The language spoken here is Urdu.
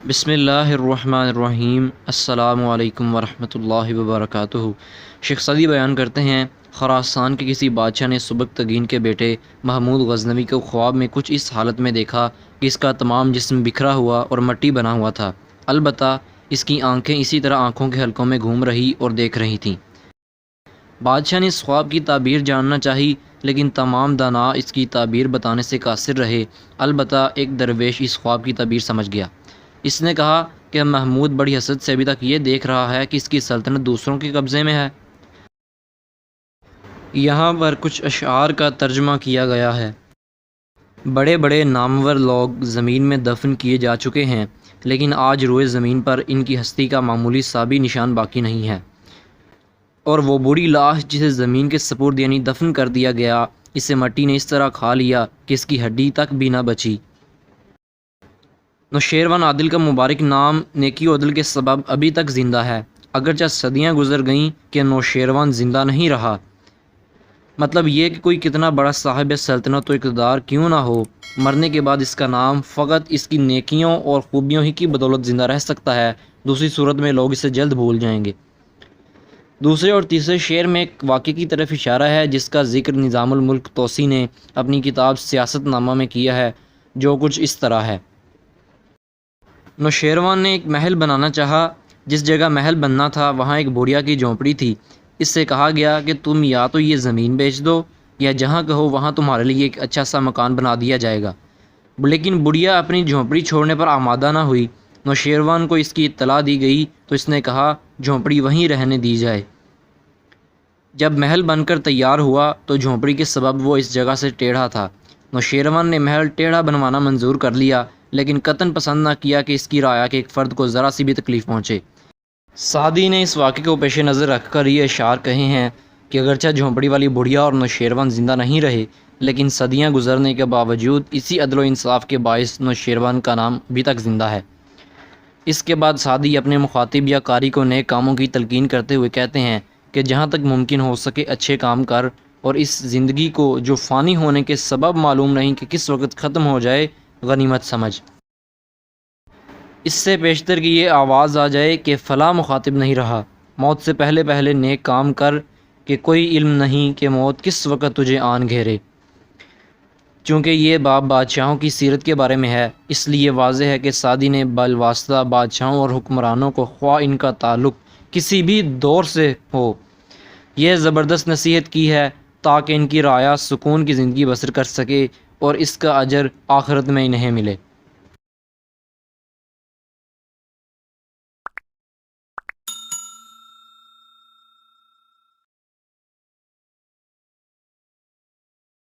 بسم اللہ الرحمن الرحیم۔ السلام علیکم ورحمۃ اللہ وبرکاتہ۔ شیخ سعدی بیان کرتے ہیں، خراسان کے کسی بادشاہ نے سبکتگین کے بیٹے محمود غزنوی کو خواب میں کچھ اس حالت میں دیکھا کہ اس کا تمام جسم بکھرا ہوا اور مٹی بنا ہوا تھا، البتہ اس کی آنکھیں اسی طرح آنکھوں کے حلقوں میں گھوم رہی اور دیکھ رہی تھیں۔ بادشاہ نے اس خواب کی تعبیر جاننا چاہی، لیکن تمام دانا اس کی تعبیر بتانے سے قاصر رہے، البتہ ایک درویش اس خواب کی تعبیر سمجھ گیا۔ اس نے کہا کہ محمود بڑی حسد سے ابھی تک یہ دیکھ رہا ہے کہ اس کی سلطنت دوسروں کے قبضے میں ہے۔ یہاں پر کچھ اشعار کا ترجمہ کیا گیا ہے۔ بڑے بڑے نامور لوگ زمین میں دفن کیے جا چکے ہیں، لیکن آج روئے زمین پر ان کی ہستی کا معمولی سا بھی نشان باقی نہیں ہے، اور وہ بوڑھی لاش جسے زمین کے سپرد یعنی دفن کر دیا گیا، اسے مٹی نے اس طرح کھا لیا کہ اس کی ہڈی تک بھی نہ بچی۔ نوشیروان عادل کا مبارک نام نیکی و عدل کے سبب ابھی تک زندہ ہے، اگرچہ صدیاں گزر گئیں کہ نوشیروان زندہ نہیں رہا۔ مطلب یہ کہ کوئی کتنا بڑا صاحب سلطنت و اقتدار کیوں نہ ہو، مرنے کے بعد اس کا نام فقط اس کی نیکیوں اور خوبیوں ہی کی بدولت زندہ رہ سکتا ہے، دوسری صورت میں لوگ اسے جلد بھول جائیں گے۔ دوسرے اور تیسرے شعر میں ایک واقعے کی طرف اشارہ ہے جس کا ذکر نظام الملک توسی نے اپنی کتاب سیاست نامہ میں کیا ہے، جو کچھ اس طرح ہے۔ نوشیروان نے ایک محل بنانا چاہا، جس جگہ محل بننا تھا وہاں ایک بڑھیا کی جھونپڑی تھی۔ اس سے کہا گیا کہ تم یا تو یہ زمین بیچ دو، یا جہاں کہو وہاں تمہارے لیے ایک اچھا سا مکان بنا دیا جائے گا۔ لیکن بڑھیا اپنی جھونپڑی چھوڑنے پر آمادہ نہ ہوئی۔ نوشیروان کو اس کی اطلاع دی گئی تو اس نے کہا جھونپڑی وہیں رہنے دی جائے۔ جب محل بن کر تیار ہوا تو جھونپڑی کے سبب وہ اس جگہ سے ٹیڑھا تھا۔ نوشیروان نے محل ٹیڑھا بنوانا منظور کر لیا، لیکن قطعاً پسند نہ کیا کہ اس کی رعایا کے ایک فرد کو ذرا سی بھی تکلیف پہنچے۔ سعدی نے اس واقعے کو پیش نظر رکھ کر یہ اشعار کہے ہیں کہ اگرچہ جھونپڑی والی بڑھیا اور نوشیروان زندہ نہیں رہے، لیکن صدیاں گزرنے کے باوجود اسی عدل و انصاف کے باعث نوشیروان کا نام ابھی تک زندہ ہے۔ اس کے بعد سعدی اپنے مخاطب یا قاری کو نیک کاموں کی تلقین کرتے ہوئے کہتے ہیں کہ جہاں تک ممکن ہو سکے اچھے کام کر، اور اس زندگی کو جو فانی ہونے کے سبب معلوم نہیں کہ کس وقت ختم ہو جائے، غنیمت سمجھ۔ اس سے بیشتر کہ یہ آواز آ جائے کہ فلاں مخاطب نہیں رہا، موت سے پہلے پہلے نیک کام کر، کہ کوئی علم نہیں کہ موت کس وقت تجھے آن گھیرے۔ چونکہ یہ باب بادشاہوں کی سیرت کے بارے میں ہے، اس لیے واضح ہے کہ سعدی نے بالواسطہ بادشاہوں اور حکمرانوں کو، خواہ ان کا تعلق کسی بھی دور سے ہو، یہ زبردست نصیحت کی ہے تاکہ ان کی رعایا سکون کی زندگی بسر کر سکے اور اس کا اجر آخرت میں انہیں ملے۔